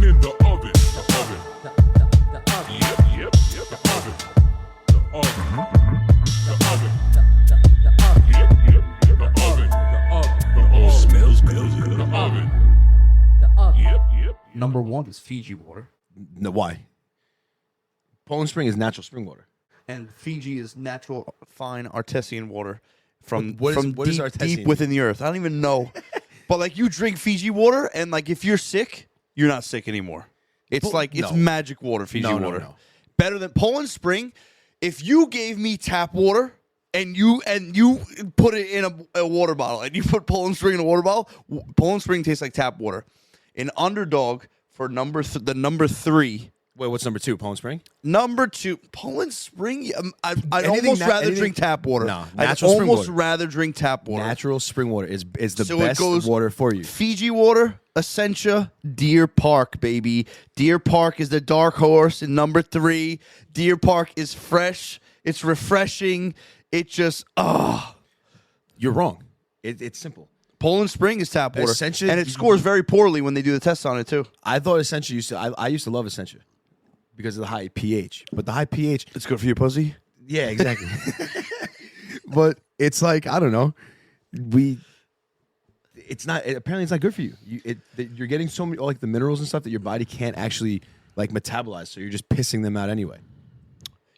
in the oven. The oven. The oven. Yep. The oven. The oven. The oven. The oven. Yep. The oven. The oven. The oven. Smells good. The oven. The oven. Yep. Number one is Fiji water, No, why? Poland Spring is natural spring water. and Fiji is natural, fine artesian water from What is deep artesian? within the earth. I don't even know, but like you drink Fiji water, and like if you're sick, you're not sick anymore. It's But- it's no. magic water, Fiji No, no, water. no. Better than Poland Spring. If you gave me tap water and you put it in a water bottle and you put Poland Spring in a water bottle, Poland Spring tastes like tap water. An underdog for number 3. Wait, what's number 2? Poland Spring? Number 2, Poland Spring. I'd Anything almost na- rather anything- drink tap water. No, I'd natural spring almost water. rather drink tap water. Natural spring water is the So it best goes water for you. Fiji water, Essentia, Deer Park, baby. Deer Park is the dark horse in number 3. Deer Park is fresh. It's refreshing. It just, You're wrong. It's simple. Poland Spring is tap water. Essentia- and it scores very poorly when they do the tests on it, too. I thought Essentia used to. I used to love Essentia because of the high pH. But the high pH, It's good for your pussy. yeah, exactly. But it's like I don't know. It's not. Apparently, it's not good for you. You're getting so many like the minerals and stuff that your body can't actually like metabolize. So you're just pissing them out anyway.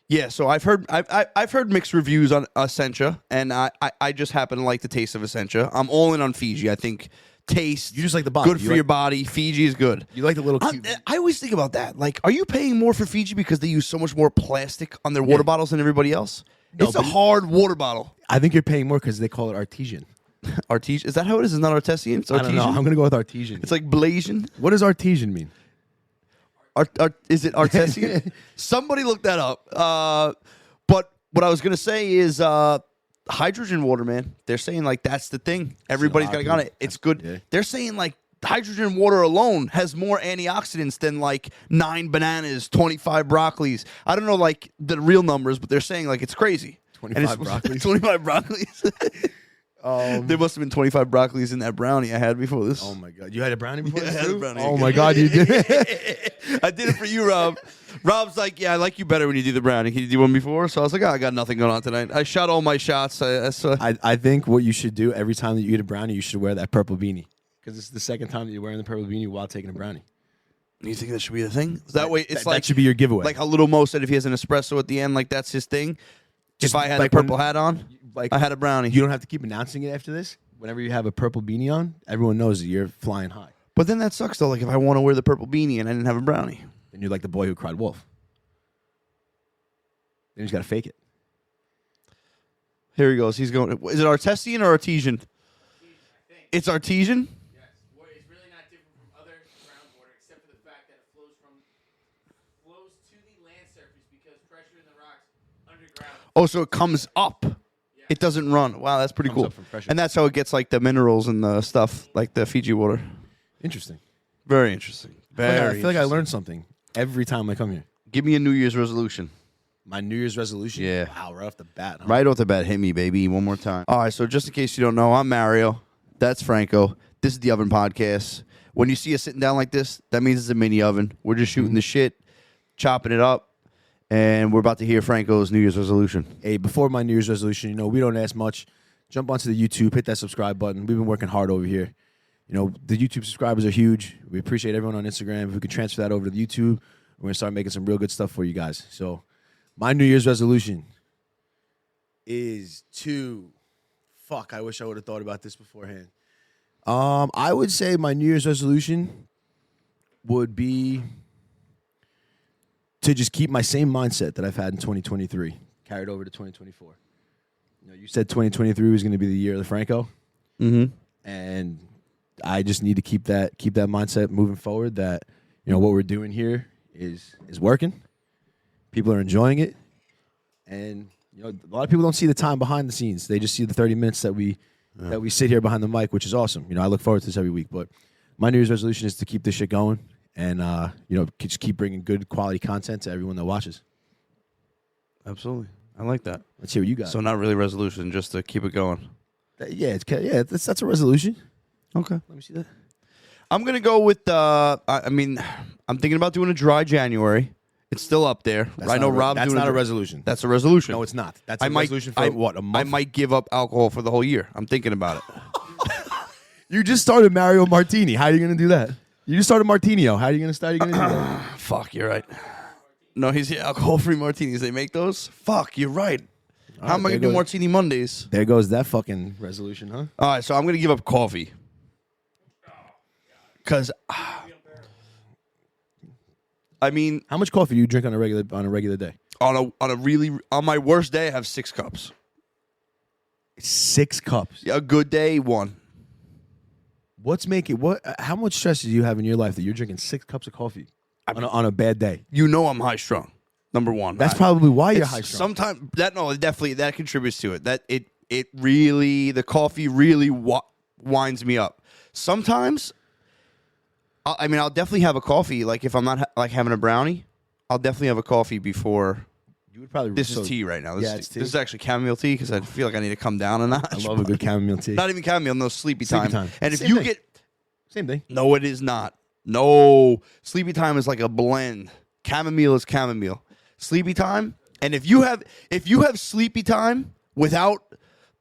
Yeah, so I've heard mixed reviews on Essentia, and I just happen to like the taste of Essentia. I'm all in on Fiji. I think taste, You just like the body. good You for like- your body. Fiji is good. You like the little cute. I always think about that. Like, are you paying more for Fiji because they use so much more plastic on their water bottles than everybody else? No, It's a but- hard water bottle. I think you're paying more because they call it artesian. Artesian? Is that how it is? It's not artesian? It's I don't artesian? know. I'm gonna go with artesian. It's like Blasian? What does artesian mean? Is it artesian? Somebody look that up. But what I was going to say is hydrogen water, man. They're saying like that's the thing. Everybody's got on it. It's good. Yeah. They're saying like hydrogen water alone has more antioxidants than like 9 bananas, 25 broccolis. I don't know like the real numbers, but they're saying like it's crazy. 25 And broccolis? 25 broccolis. There must have been 25 broccolis in that brownie I had before this. Oh my god, you had a brownie before Yeah, I this had a too? brownie. Oh my god, you did. I did it for you, Rob. Rob's like, yeah, I like you better when you do the brownie. Can you do one before? So I was like, oh, I got nothing going on tonight. I shot all my shots. I think what you should do every time that you eat a brownie, you should wear that purple beanie because it's the second time that you're wearing the purple beanie while taking a brownie. You think that should be the thing? That way, it's that like should be your giveaway. Like how Little Mo said, if he has an espresso at the end, like that's his thing. Just if I had like a purple when- hat on, like I had a brownie. you don't have to keep announcing it after this. Whenever you have a purple beanie on, everyone knows that you're flying high. But then that sucks though. Like if I want to wear the purple beanie and I didn't have a brownie. And you're like the boy who cried wolf. Then you just gotta fake it. Here he goes. He's going. Is it artesian or artesian? It's artesian. Yes, it's really not different from other groundwater, except for the fact that it flows to the land surface because pressure in the rocks underground. Oh, so it comes up. It doesn't run. Wow, that's pretty Comes cool. up from pressure. And that's how it gets like the minerals and the stuff, like the Fiji water. Interesting. Very interesting. I feel like I learned something every time I come here. Give me a New Year's resolution. My New Year's resolution. Yeah. Wow, right off the bat. Huh? Right off the bat, hit me, baby, one more time. All right, so just in case you don't know, I'm Mario. That's Franco. This is the Oven Podcast. When you see us sitting down like this, that means it's a mini oven. We're just shooting the shit, chopping it up, and we're about to hear Franco's New Year's resolution. Hey, before my New Year's resolution, we don't ask much. Jump onto the YouTube, hit that subscribe button. We've been working hard over here. The YouTube subscribers are huge. We appreciate everyone on Instagram. If we could transfer that over to the YouTube, we're going to start making some real good stuff for you guys. So my New Year's resolution is to... Fuck, I wish I would have thought about this beforehand. I would say my New Year's resolution would be to just keep my same mindset that I've had in 2023, carried over to 2024. You said 2023 was going to be the year of the Franco, and I just need to keep that mindset moving forward. That what we're doing here is working. People are enjoying it, and a lot of people don't see the time behind the scenes. They just see the 30 minutes that we sit here behind the mic, which is awesome. I look forward to this every week. But my New Year's resolution is to keep this shit going, and just keep bringing good quality content to everyone that watches. Absolutely. I like that. Let's hear what you got. So not really resolution, just to keep it going. That's a resolution. Okay. Let me see that. I'm going to go with, I I'm thinking about doing a dry January. It's still up there. I know Rob's That's doing not a dry- resolution. That's a resolution. No, it's not. That's a resolution for what, a month? I might give up alcohol for the whole year. I'm thinking about it. You just started Mario Martini. How are you going to do that? You just started Martinio. How are you going to start? You going to do that? Fuck, you're right. No, he's alcohol-free martinis. They make those? Fuck, you're right. How am I there going to do goes- Martini Mondays? There goes that fucking resolution, huh? All right, so I'm going to give up coffee. Because, I mean, How much coffee do you drink on a regular day? on my worst day, I have 6 cups. 6 cups. Yeah, a good day, 1. How much stress do you have in your life that you're drinking 6 cups of coffee on a bad day? You know I'm high strung. Number 1. That's probably why you're high strung. Sometimes definitely that contributes to it. That it really, the coffee really winds me up. Sometimes, I'll definitely have a coffee. Like if I'm not like having a brownie, I'll definitely have a coffee before. You would probably. This is tea right now. It's tea. This is actually chamomile tea because I feel like I need to come down a notch. I love a good chamomile tea. Not even chamomile, no sleepy Sleepy time. time. And if Same you thing. get Same thing. no, it is not. No, sleepy time is like a blend. Chamomile is chamomile. Sleepy time, and if you have sleepy time without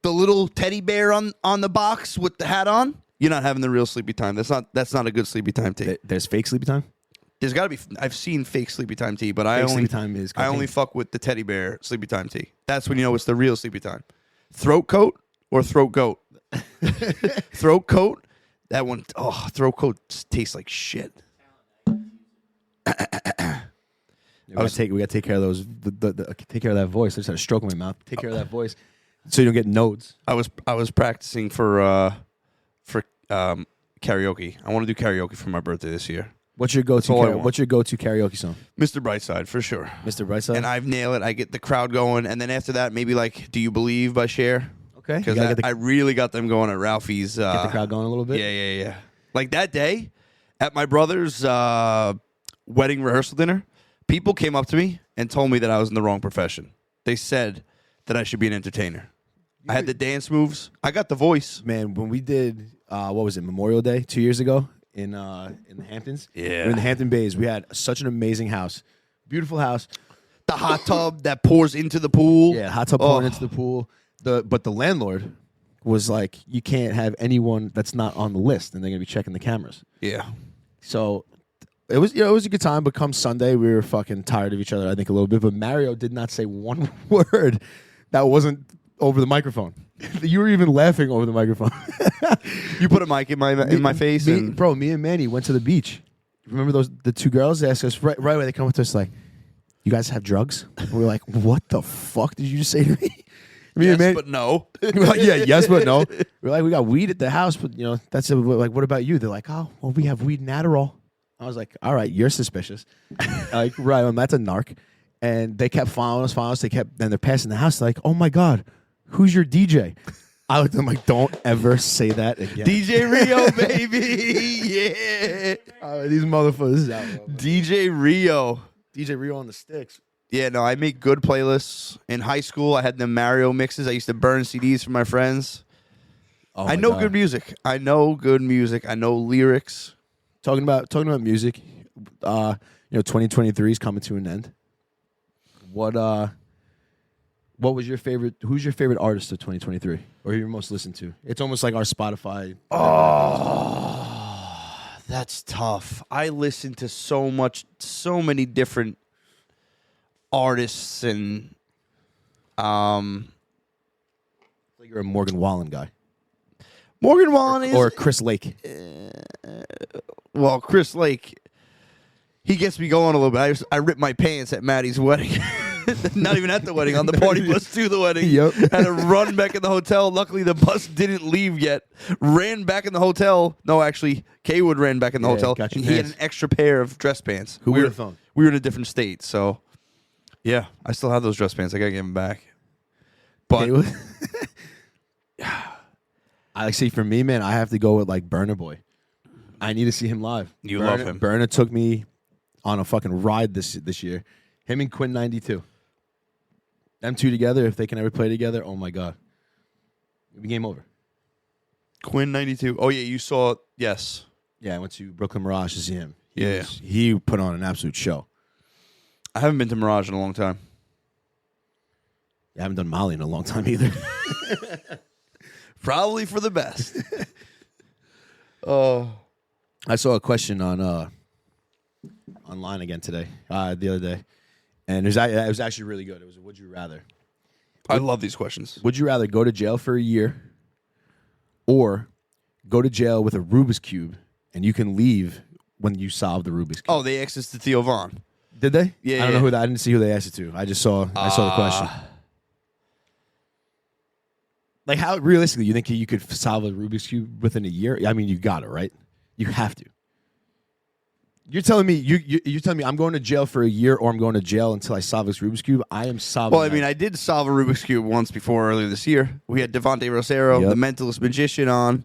the little teddy bear on the box with the hat on, you're not having the real sleepy time. That's not a good sleepy time tea. There's fake sleepy time. There's got to be. I've seen fake sleepy time tea, but I Fake only sleepy time is I only cocaine. fuck with the teddy bear sleepy time tea. That's when you know it's the real sleepy time. Throat coat or throat goat. Throat coat. That one. Oh, throat coat tastes like shit. We gotta take care of those. Take care of that voice. I just had a stroke in my mouth. Take care of that voice, so you don't get nodes. I was practicing for karaoke. I want to do karaoke for my birthday this year. What's your go-to? all I want. What's your go-to karaoke song? Mr. Brightside for sure. Mr. Brightside. And I've nailed it. I get the crowd going, and then after that, maybe like "Do You Believe" by Cher. Okay. You Because gotta get I really got them going at Ralphie's. get the crowd going a little bit. Yeah. Like that day at my brother's wedding rehearsal dinner, people came up to me and told me that I was in the wrong profession. They said that I should be an entertainer. I had the dance moves. I got the voice. Man, when we did what was it, Memorial Day 2 years ago in the Hamptons? Yeah. We were in the Hampton Bays. We had such an amazing house. Beautiful house. The hot tub that pours into the pool. Yeah, hot tub pouring into the pool. But the landlord was like, you can't have anyone that's not on the list, and they're gonna be checking the cameras. Yeah. So it was a good time. But come Sunday, we were fucking tired of each other. I think a little bit. But Mario did not say one word that wasn't over the microphone. You were even laughing over the microphone. You put a mic in my face. Me and and Manny went to the beach. Remember the two girls? They asked us right away. They come up to us like, "You guys have drugs?" And we were like, "What the fuck did you just say to me?" Me yes, and Manny, but no. we're like, yeah, yes, but no. We're like, we got weed at the house, but that's it. We're like, what about you? They're like, oh, well, we have weed and Adderall. I was like, all right, you're suspicious. Like, right, that's a narc. And they kept following us. And they're passing the house. They're like, oh my God, who's your DJ? I looked at them like, don't ever say that again. DJ Rio, baby. Yeah. These motherfuckers is out. Bro. DJ Rio. DJ Rio on the sticks. Yeah, no, I make good playlists. In high school, I had the Mario mixes. I used to burn CDs for my friends. Oh I my know God. good music. I know good music. I know lyrics. Talking about music, 2023 is coming to an end. What was your favorite? Who's your favorite artist of 2023, or who you most listened to? It's almost like our Spotify. Oh, that's tough. I listen to so many different artists, and Like you're a Morgan Wallen guy, Morgan Wallen is or Chris Lake. well, Chris Lake. He gets me going a little bit. I ripped my pants at Maddie's wedding. Not even at the wedding, on the party bus to the wedding. Yep. Had to run back in the hotel. Luckily, the bus didn't leave yet. Ran back in the hotel. No, actually, Kaywood ran back in the Yeah, hotel. got your And he had pants. an extra pair of dress pants. Who We would've were- thought? We were in a different state, so yeah, I still have those dress pants. I gotta give them back. But I see. For me, man, I have to go with like Burna Boy. I need to see him live. You love him. Burna took me on a fucking ride this year. Him and Quinn 92. Them two together, if they can ever play together, oh my God, it'd be game over. Quinn 92. Oh yeah, you saw. Yes. Yeah, I went to Brooklyn Mirage to see him. Yeah. He put on an absolute show. I haven't been to Mirage in a long time. I haven't done Molly in a long time either. Probably for the best. Oh. I saw a question on online again today, the other day, and it was actually really good. It was a would you rather. I love these questions. Would you rather go to jail for a year or go to jail with a Rubik's Cube and you can leave when you solve the Rubik's Cube? Oh, they asked this to Theo Vaughn. Did they? Yeah, I don't know yeah. I didn't see who they asked it to. I saw the question. Like, how realistically you think you could solve a Rubik's Cube within a year? I mean, you got it, right? You have to. You're telling me you're telling me I'm going to jail for a year or I'm going to jail until I solve this Rubik's Cube? I am solving. Well, I mean, I did solve a Rubik's Cube once before earlier this year. We had Devontae Rosero, Yep. the mentalist magician, on.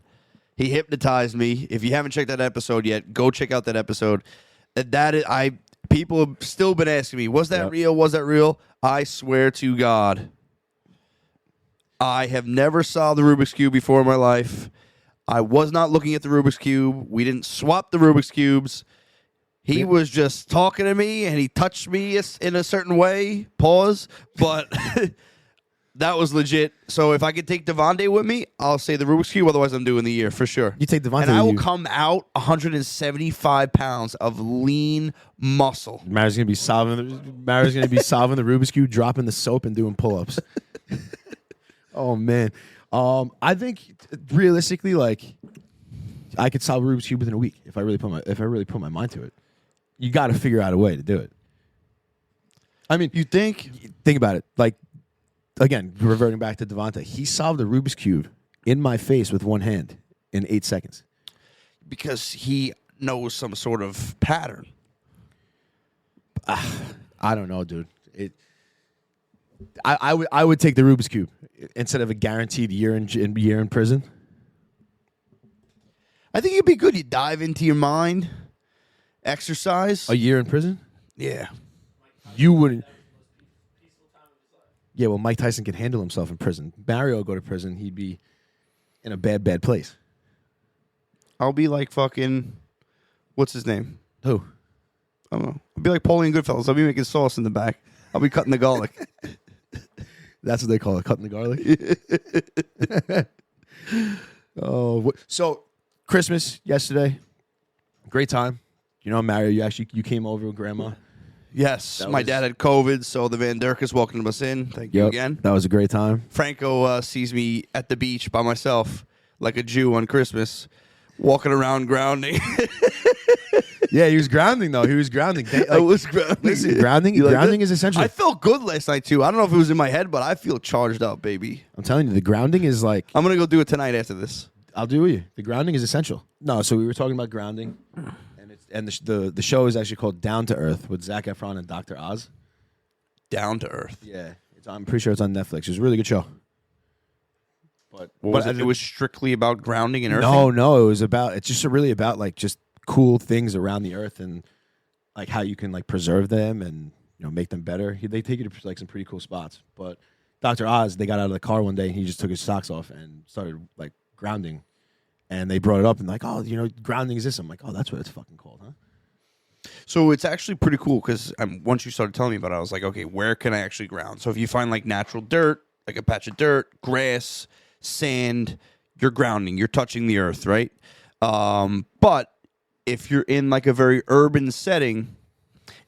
He hypnotized me. If you haven't checked that episode yet, go check out that episode. People have still been asking me, was that Yep. real? Was that real? I swear to God, I have never solved the Rubik's Cube before in my life. I was not looking at the Rubik's Cube. We didn't swap the Rubik's Cubes. He was just talking to me, and he touched me in a certain way. Pause. But that was legit. So if I could take Devontae with me, I'll say the Rubik's Cube. Otherwise, I'm doing the year for sure. You take Devontae and I with will you. come out 175 pounds of lean muscle. Mary's gonna be solving the Rubik's Cube, dropping the soap and doing pull-ups. Oh man, I think realistically, like, I could solve a Rubik's Cube within a week if I really put my mind to it. You got to figure out a way to do it. I mean, You think? think about it. Like, again, reverting back to Devontae, he solved a Rubik's Cube in my face with one hand in 8 seconds. Because he knows some sort of pattern. I don't know, dude. I would take the Rubik's Cube instead of a guaranteed year in prison. I think it'd be good. You dive into your mind, exercise. A year in prison? Yeah. You wouldn't. Yeah, well, Mike Tyson can handle himself in prison. Mario would go to prison, he'd be in a bad place. I'll be like fucking, what's his name? Who? I don't know. I'll be like Paulie and Goodfellas. I'll be making sauce in the back. I'll be cutting the garlic. That's what they call it, cutting the garlic. So Christmas yesterday, great time. You know, Mario, you came over with Grandma. Yes, That my was- dad had COVID, so the Van Durkers welcomed us in. Thank you again. That was a great time. Franco sees me at the beach by myself, like a Jew on Christmas, walking around grounding. Yeah, he was grounding though. He was grounding. I was grounding. Listen, grounding You like grounding that? is essential. I felt good last night too. I don't know if it was in my head, but I feel charged up, baby. I'm telling you, the grounding is like, I'm gonna go do it tonight after this. I'll do it with you. The grounding is essential. No, so we were talking about grounding, and the show is actually called Down to Earth with Zac Efron and Dr. Oz. Down to earth. Yeah, I'm pretty sure it's on Netflix. It was a really good show. What was it? It was strictly about grounding and earthing. No, it's just really about like just cool things around the earth and like how you can like preserve them and make them better. They take you to like some pretty cool spots. But Dr. Oz, they got out of the car one day and he just took his socks off and started like grounding. And they brought it up and like, oh, grounding is this. I'm like, oh, that's what it's fucking called, huh? So it's actually pretty cool because once you started telling me about it, I was like, okay, where can I actually ground? So if you find like natural dirt, like a patch of dirt, grass, sand, you're grounding, you're touching the earth, right? But if you're in like a very urban setting,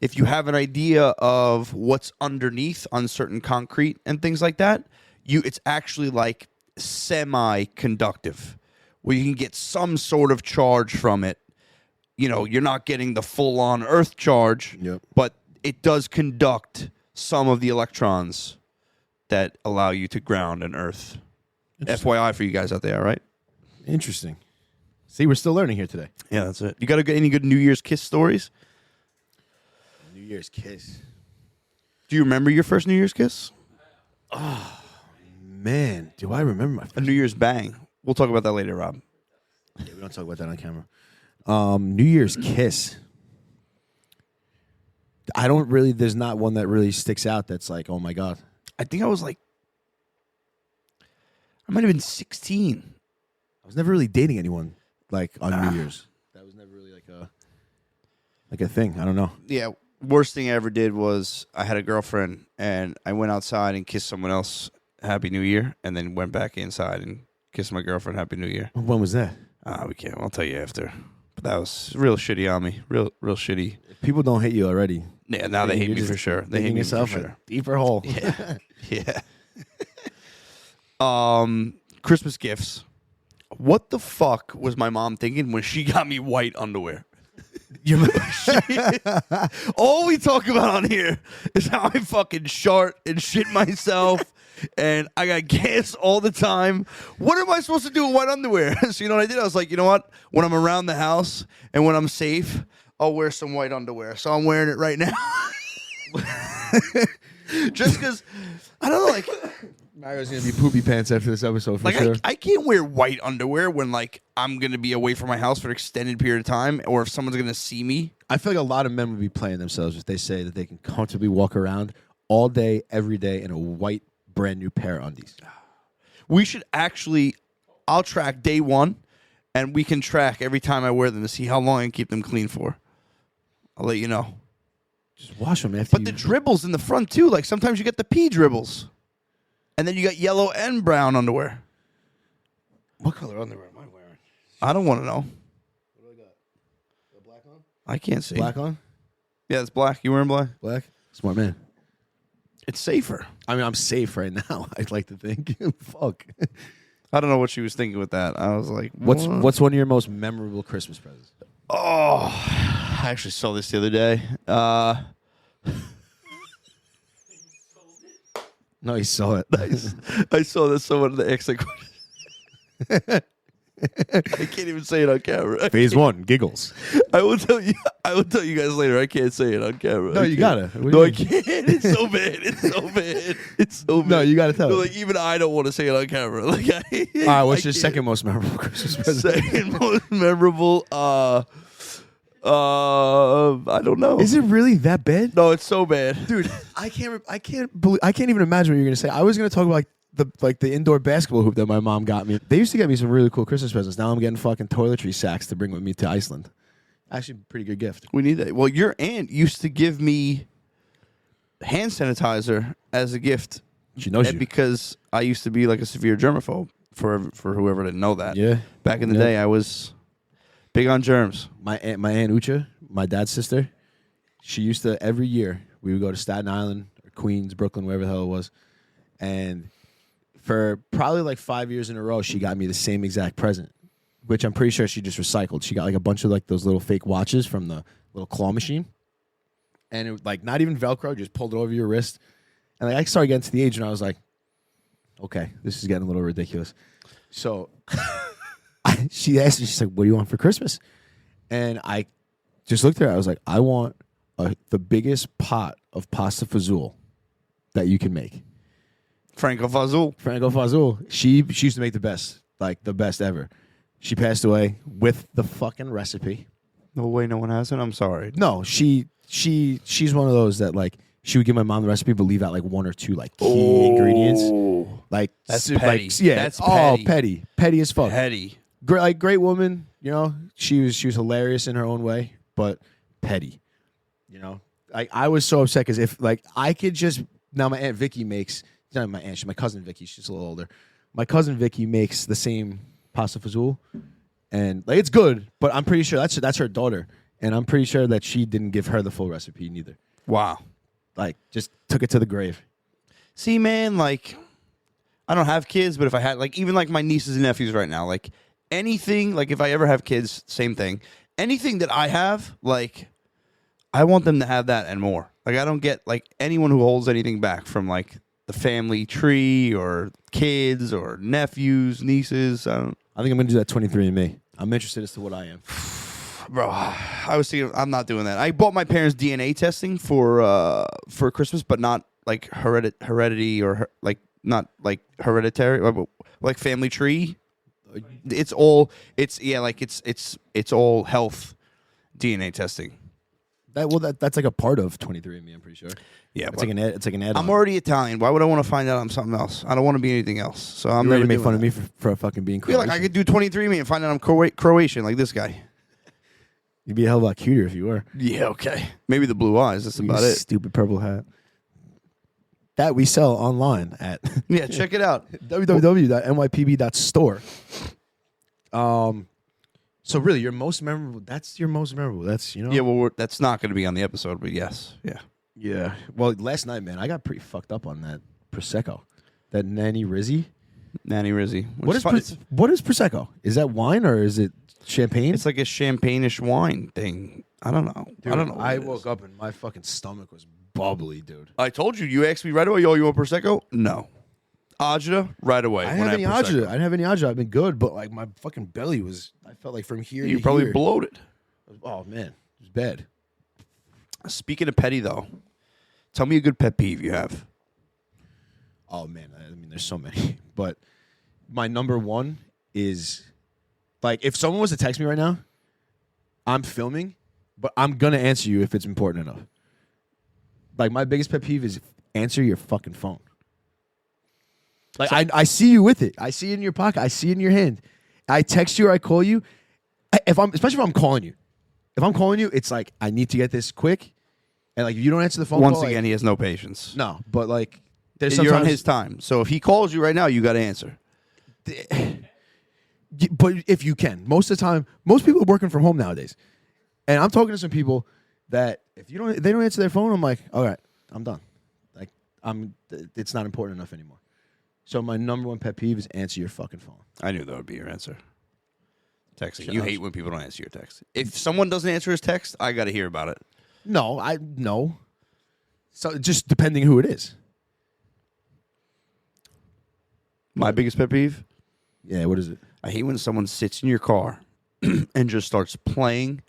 if you have an idea of what's underneath on certain concrete and things like that, it's actually like semi-conductive, where you can get some sort of charge from it. You're not getting the full-on earth charge, Yep. but it does conduct some of the electrons that allow you to ground and earth. FYI for you guys out there, all right? Interesting. See, we're still learning here today. Yeah, that's it. You got to get any good New Year's kiss stories? New Year's kiss. Do you remember your first New Year's kiss? Man, do I remember my A New Year's bang. We'll talk about that later, Rob. Yeah, we don't talk about that on camera. New Year's kiss. There's not one that really sticks out that's like, oh my God. I think I might have been 16. I was never really dating anyone like on New Year's. That was never really like a. like a thing. I don't know. Yeah, worst thing I ever did was I had a girlfriend and I went outside and kissed someone else Happy New Year, and then went back inside and kissed my girlfriend Happy New Year. When was that? We can't. I'll tell you after. But that was real shitty on me. Real shitty. People don't hate you already. Yeah, now they hate You're me just for sure. They hate digging me yourself for a sure. deeper hole. Yeah. Christmas gifts. What the fuck was my mom thinking when she got me white underwear? All we talk about on here is how I fucking shart and shit myself, and I got gas all the time. What am I supposed to do with white underwear? So you know what I did? I was like, you know what? When I'm around the house and when I'm safe, I'll wear some white underwear. So I'm wearing it right now. Just because, I don't know, like... Mario's gonna be poopy pants after this episode for Like sure. I can't wear white underwear when like I'm gonna be away from my house for an extended period of time, or if someone's gonna see me. I feel like a lot of men would be playing themselves if they say that they can comfortably walk around all day, every day in a white, brand new pair of undies. We should actually. I'll track day one, and we can track every time I wear them to see how long I can keep them clean for. I'll let you know. Just wash them after. But the dribbles in the front too. Like sometimes you get the pee dribbles, and then you got yellow and brown underwear. What color underwear am I wearing? I don't want to know. What do I got? The black on? I can't see. Black on? Yeah, it's black. You wearing black? Black? Smart man. It's safer. I mean, I'm safe right now. I'd like to think. Fuck. I don't know what she was thinking with that. I was like, What's what? one of your most memorable Christmas presents? Oh, I actually saw this the other day. No, he saw it. I saw that someone in the X. Like, I can't even say it on camera. Phase 1, giggles. I will tell you. I will tell you guys later. I can't say it on camera. No, I you can't. gotta. What do No, you I mean? can't. It's so bad. It's so bad. It's so bad. No, you gotta tell No, it. like even I don't want to say it on camera. Like, All right, what's I your can't. second most memorable Christmas present? Second most memorable? I don't know. Is it really that bad? No, it's so bad, Dude, I can't even imagine what you're gonna say. I was gonna talk about the indoor basketball hoop that my mom got me. They used to get me some really cool Christmas presents. Now I'm getting fucking toiletry sacks to bring with me to Iceland. Actually, pretty good gift. We need that. Well, your aunt used to give me hand sanitizer as a gift. She knows And you. because I used to be like a severe germaphobe. For whoever didn't know that. Yeah. Back in the Yeah. day, I was big on germs. My aunt Ucha, my dad's sister, she used to every year we would go to Staten Island or Queens, Brooklyn, wherever the hell it was, and for probably like 5 years in a row, she got me the same exact present, which I'm pretty sure she just recycled. She got like a bunch of like those little fake watches from the little claw machine, and it like not even Velcro, just pulled it over your wrist, and like I started getting to the age, and I was like, okay, this is getting a little ridiculous. So she asked me, she's like, what do you want for Christmas? And I just looked at her. I was like, I want the biggest pot of pasta fazool that you can make. Franco Fazul. Franco fazool. She used to make the best, like the best ever. She passed away with the fucking recipe. No way, no one has it. I'm sorry. No, she's one of those that like she would give my mom the recipe, but leave out like one or two like key ingredients. Like That's like, petty. yeah, That's petty as fuck. Petty. Great woman, you know. She was hilarious in her own way, but petty, you know. I was so upset because if like I could just now my aunt Vicky makes not my aunt, she's my cousin Vicky. She's a little older. My cousin Vicky makes the same pasta fazool, and like it's good, but I'm pretty sure that's her daughter, and I'm pretty sure that she didn't give her the full recipe neither. Wow. Like just took it to the grave. See, man, like I don't have kids, but if I had like even like my nieces and nephews right now, like anything, like if I ever have kids, same thing. Anything that I have, like I want them to have that and more. Like I don't get like anyone who holds anything back from like the family tree or kids or nephews, nieces. I think I'm gonna do that 23andMe. I'm interested as to what I am. Bro, I was thinking I'm not doing that. I bought my parents DNA testing for Christmas, but not like heredity or like not like hereditary, like family tree. It's all it's all health DNA testing. That's like a part of 23andMe. I'm pretty sure. Yeah, It's like an add-on. I'm already Italian. Why would I want to find out I'm something else? I don't want to be anything else. So I'm You ready never to make doing fun that. of me for fucking being I feel Croatian? like I could do 23andMe and find out I'm Croatian like this guy. You'd be a hell of a lot cuter if you were. Yeah, okay. Maybe the blue eyes. That's about You it. Stupid purple hat. That we sell online at Yeah, check it out. www.nypb.store. So really, your most memorable. That's your most memorable. That's Yeah, well, that's not going to be on the episode, but yes, yeah. Yeah. Well, last night, man, I got pretty fucked up on that prosecco, that Nanny Rizzy. Nanny Rizzy. What is prosecco? Is that wine or is it champagne? It's like a champagne-ish wine thing. I don't know. Dude, I don't know. what I it is. woke up and my fucking stomach was bubbly, dude. I told you. You asked me right away. Yo, you want prosecco? No. Agita right away. I when didn't have any had Prosecco. agita. I didn't have any agita. I've been good, but like my fucking belly was. I felt like from here. You to probably here. bloated. Oh man, it was bad. Speaking of petty, though, tell me a good pet peeve you have. Oh man, I mean, there's so many, but my number one is like if someone was to text me right now, I'm filming, but I'm gonna answer you if it's important enough. Like my biggest pet peeve is answer your fucking phone. Like I see you with it. I see it in your pocket. I see it in your hand. I text you or I call you. Especially if I'm calling you. If I'm calling you, it's like I need to get this quick. And like if you don't answer the phone Once call, again, like, he has no patience. no. But like there's You're on sometimes his time. So if he calls you right now, you got to answer. But if you can, most of the time, most people are working from home nowadays, and I'm talking to some people that if they don't answer their phone, I'm like, all right, I'm done. Like it's not important enough anymore. So my number one pet peeve is answer your fucking phone. I knew that would be your answer. Texting. Shut You up. hate when people don't answer your text. If someone doesn't answer his text, I got to hear about it. No. So just depending who it is. My biggest pet peeve? Yeah, what is it? I hate when someone sits in your car and just starts playing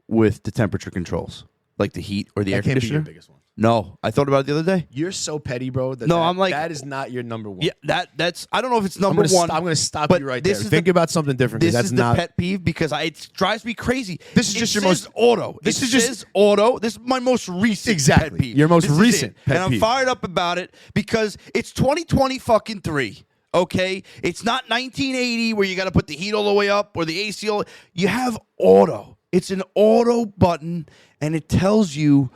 with the temperature controls, like the heat or the air That can't be your conditioner. biggest one. No, I thought about it the other day. You're so petty, bro. No, I'm like- that is not your number one. Yeah, that's. I don't know if it's I'm number gonna one. I'm gonna stop but you right this there. is Think about something different. 'Cause This that's is not. the pet peeve because it drives me crazy. This is It just your says most- auto. this It is just- says auto. This is my most recent Exactly. pet peeve. Your most This is recent it. pet and I'm peeve. fired up about it because it's 2020 fucking 3. Okay, it's not 1980 where you got to put the heat all the way up or the AC all. You have auto. It's an auto button, and it tells you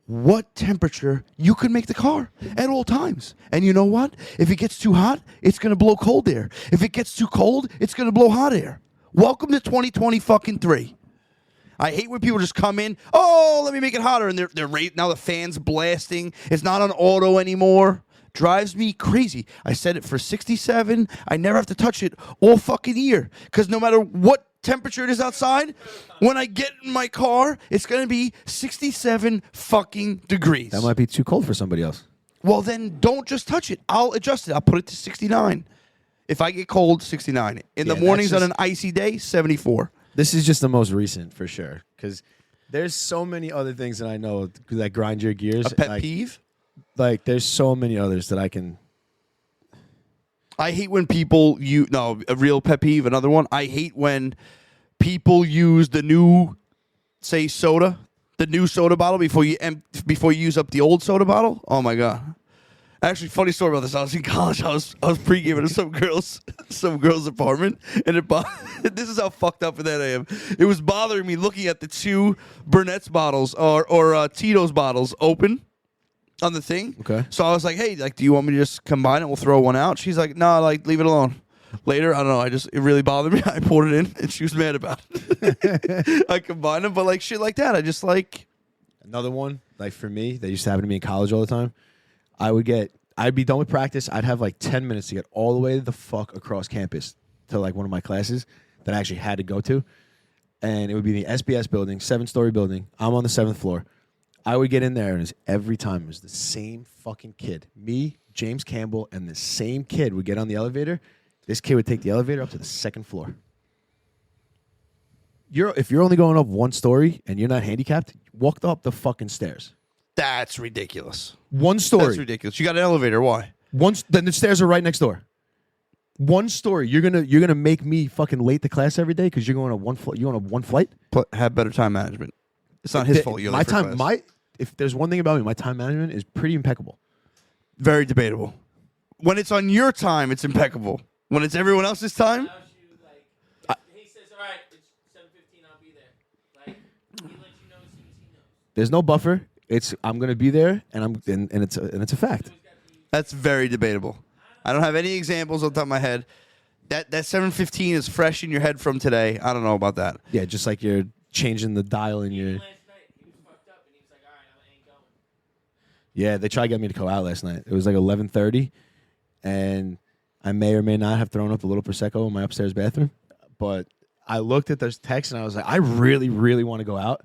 what temperature you can make the car at all times. And you know what? If it gets too hot, it's going to blow cold air. If it gets too cold, it's going to blow hot air. Welcome to 2020 fucking 3. I hate when people just come in, oh, let me make it hotter, and they're now the fan's blasting. It's not on auto anymore. Drives me crazy. I set it for 67. I never have to touch it all fucking year because no matter what temperature it is outside, when I get in my car, it's going to be 67 fucking degrees. That might be too cold for somebody else. Well, then don't just touch it. I'll adjust it. I'll put it to 69. If I get cold, 69. In the Yeah, mornings that's on an icy day, 74. This is just the most recent for sure. Because there's so many other things that I know that grind your gears. A pet like, peeve? Like there's so many others that I can. I hate when people a real pet peeve, another one. I hate when people use the new, say, soda, the new soda bottle before you use up the old soda bottle. Oh my god! Actually, funny story about this. I was in college. I was pre-gaming at some girl's apartment, and this is how fucked up that I am. It was bothering me looking at the two Burnett's bottles or Tito's bottles open on the thing. Okay. So I was like, hey, like, do you want me to just combine it? We'll throw one out. She's like, no, like, leave it alone. Later, I don't know. It really bothered me. I poured it in, and she was mad about it. I combined them, but like shit like that, I just like. Another one, like for me, that used to happen to me in college all the time. I'd be done with practice. I'd have like 10 minutes to get all the way the fuck across campus to like one of my classes that I actually had to go to. And it would be the SBS building, 7-story building. I'm on the 7th floor. I would get in there, and every time it was the same fucking kid. Me, James Campbell, and the same kid would get on the elevator. This kid would take the elevator up to the 2nd floor. If you're only going up 1 story and you're not handicapped, walk up the fucking stairs. That's ridiculous. 1 story. That's ridiculous. You got an elevator. Why? Then the stairs are right next door. 1 story. You're gonna make me fucking late to class every day because you're going on one flight. Have better time management. It's not his fault. You're late for class. If there's one thing about me, my time management is pretty impeccable. Very debatable. When it's on your time, it's impeccable. When it's everyone else's time, Allows you, like, he says, all right, it's 7:15, I'll be there. Like, There's no buffer. It's I'm gonna be there, and it's a fact. That's very debatable. I don't have any examples on the top of my head. That 7:15 is fresh in your head from today. I don't know about that. Yeah, just like you're changing the dial in your. Last night, he was fucked up, and he was like, all right, I ain't going. Yeah, they tried to get me to go out last night. It was like 11:30, and I may or may not have thrown up a little prosecco in my upstairs bathroom. But I looked at those texts and I was like, I really, really want to go out,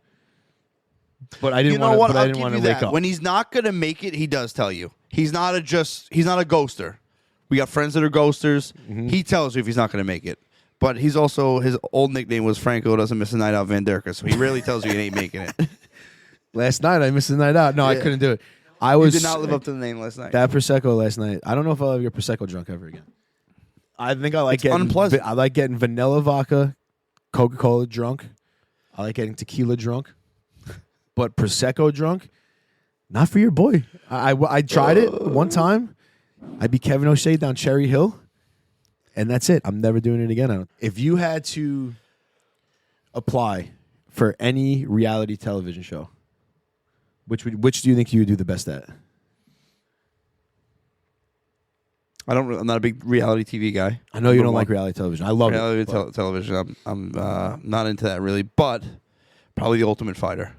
but I didn't You know want what? to. But I I'll didn't give want you to wake that. up. When he's not gonna make it, he does tell you. He's not a ghoster. We got friends that are ghosters. He tells you if he's not gonna make it. But he's also, his old nickname was Franco doesn't miss a night out Van Derka, so he rarely tells you he ain't making it. Last night I missed the night out. No, I Yeah. couldn't do it. I You was did not live up to the name last night. that prosecco last night. I don't know if I'll ever get prosecco drunk ever again. I think I like It's getting unpleasant. I like getting vanilla vodka, Coca-Cola drunk. I like getting tequila drunk, but prosecco drunk, not for your boy. I tried it one time. I beat Kevin O'Shea down Cherry Hill, and that's it. I'm never doing it again. If you had to apply for any reality television show, which do you think you would do the best at? I'm not a big reality TV guy. I know you Number don't one. like reality television. I love reality it. but- television. I'm not into that really, but probably The Ultimate Fighter.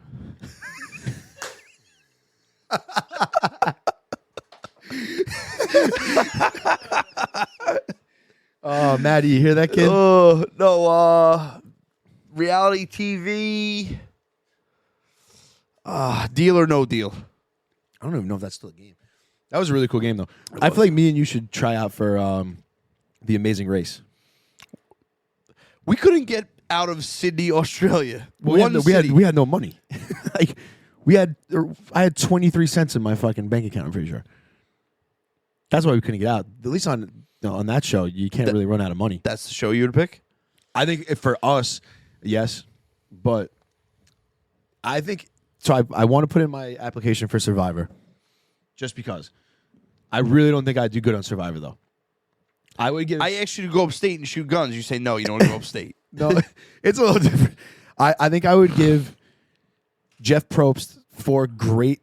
Oh, Maddie, you hear that, kid? Oh no, reality TV. Deal or No Deal. I don't even know if that's still a game. That was a really cool game, though. I feel like me and you should try out for The Amazing Race. We couldn't get out of Sydney, Australia. We One city. had no money. Like I had 23 cents in my fucking bank account. I'm pretty sure. That's why we couldn't get out. At least on that show, you can't really run out of money. That's the show you would pick. I think for us, yes, but I think so. I want to put in my application for Survivor, just because. I really don't think I'd do good on Survivor, though. I would give. I asked you to go upstate and shoot guns. You say no. You don't want to go upstate. No, it's a little different. I think I would give Jeff Probst 4 great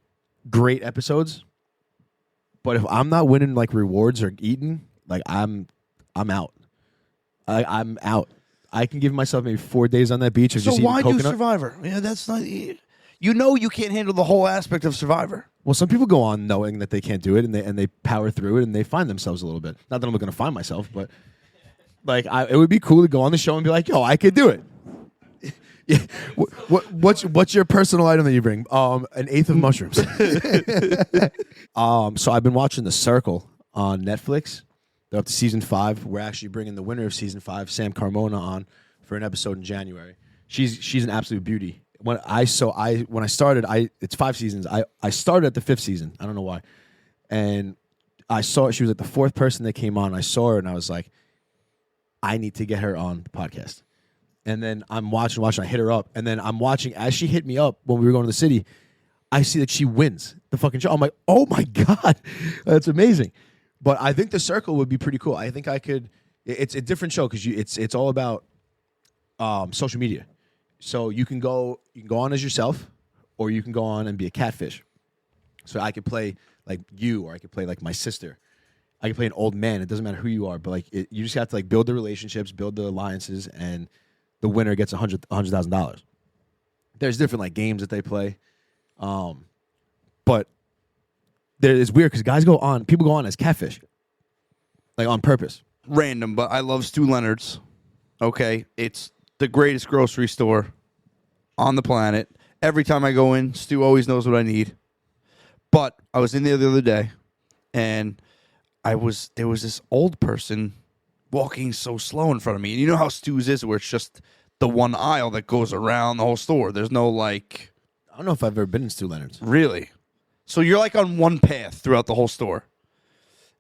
episodes. But if I'm not winning like rewards or eating, like I'm out. I'm out. I can give myself maybe 4 days on that beach of So just eating why do coconut. Survivor? Yeah, that's not. You know you can't handle the whole aspect of Survivor. Well, some people go on knowing that they can't do it, and they power through it, and they find themselves a little bit. Not that I'm going to find myself, but like it would be cool to go on the show and be like, "Yo, I could do it." Yeah. What's your personal item that you bring? An eighth of mushrooms. So I've been watching The Circle on Netflix. They're up to season 5. We're actually bringing the winner of season 5, Sam Carmona, on for an episode in January. She's an absolute beauty. When I started, it's 5 seasons. I started at the 5th season. I don't know why, and I saw she was like the 4th person that came on. I saw her and I was like, I need to get her on the podcast. And then I'm watching. I hit her up, and then I'm watching as she hit me up when we were going to the city. I see that she wins the fucking show. I'm like, oh my god, that's amazing. But I think The Circle would be pretty cool. I think I could. It's a different show because it's all about social media. So you can go on as yourself, or you can go on and be a catfish. So I could play like you, or I could play like my sister. I could play an old man. It doesn't matter who you are, but like you just have to like build the relationships, build the alliances, and the winner gets $100,000. There's different like games that they play, but it's weird because people go on as catfish, like on purpose. Random, but I love Stu Leonard's. Okay, it's the greatest grocery store on the planet. Every time I go in, Stu always knows what I need. But I was in there the other day, and there was this old person walking so slow in front of me. And you know how Stu's is, where it's just the one aisle that goes around the whole store. There's no like... I don't know if I've ever been in Stu Leonard's. Really? So you're like on one path throughout the whole store.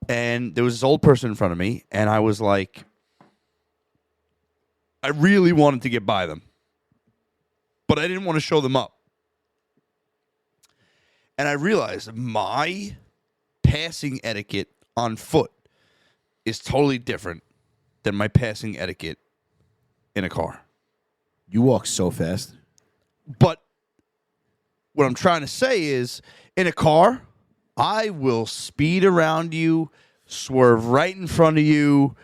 And there was this old person in front of me, and I was like... I really wanted to get by them. But I didn't want to show them up. And I realized my passing etiquette on foot is totally different than my passing etiquette in a car. You walk so fast. But what I'm trying to say is, in a car, I will speed around you, swerve right in front of you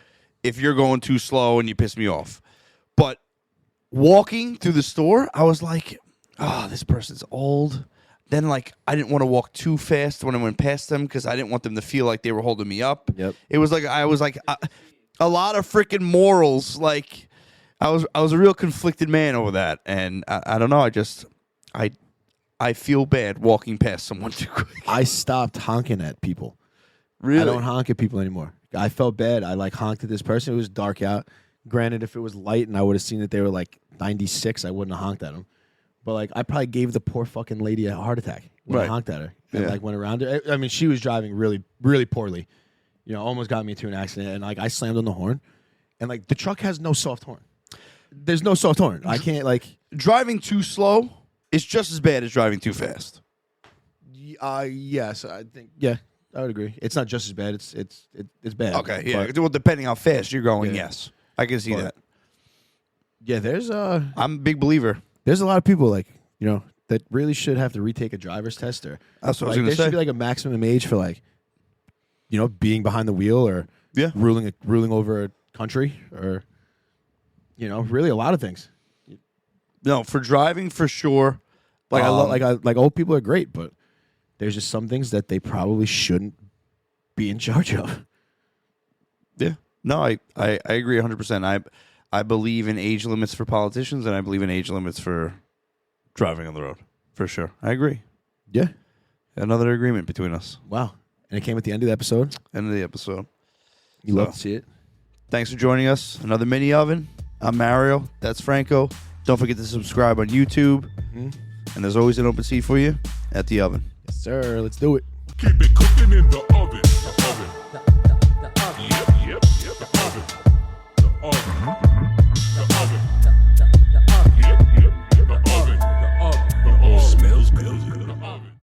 if you're going too slow and you piss me off. But walking through the store, I was like, oh, this person's old. Then, like, I didn't want to walk too fast when I went past them because I didn't want them to feel like they were holding me up. Yep. It was like I was like a lot of freaking morals. Like, I was a real conflicted man over that, and I don't know. I feel bad walking past someone too quick. I stopped honking at people. Really? I don't honk at people anymore. I felt bad. I like honked at this person. It was dark out. Granted, if it was light and I would have seen that they were like 96, I wouldn't have honked at them. But like, I probably gave the poor fucking lady a heart attack when I Right. honked at her and Yeah. like went around her. I mean, she was driving really, really poorly. You know, almost got me into an accident. And like, I slammed on the horn, and like, the truck has no soft horn. There's no soft horn. I can't like. Driving too slow is just as bad as driving too fast. Yes, I think. Yeah, I would agree. It's not just as bad. It's bad. Okay, yeah. But, Well, depending how fast you're going, Yeah. yes, I can see But- that. yeah, there's I'm a big believer. a lot of people like, you know, that really should have to retake a driver's test, or That's what I was like, gonna there say. should be like a maximum age for like, you know, being behind the wheel or Yeah. ruling over a country, or you know, really a lot of things. No, for driving for sure. Like I love like old people are great, but there's just some things that they probably shouldn't be in charge of. Yeah. No, I agree 100%. I believe in age limits for politicians, and I believe in age limits for driving on the road. For sure. I agree. Yeah. Another agreement between us. Wow. And it came at the end of the episode. End of the episode. You love to see it. Thanks for joining us. Another mini oven. I'm Mario. That's Franco. Don't forget to subscribe on YouTube. And there's always an open seat for you at the oven. Yes, sir. Let's do it. Keep it cooking in the oven. The oven. The oven. Yep, the oven. The oven.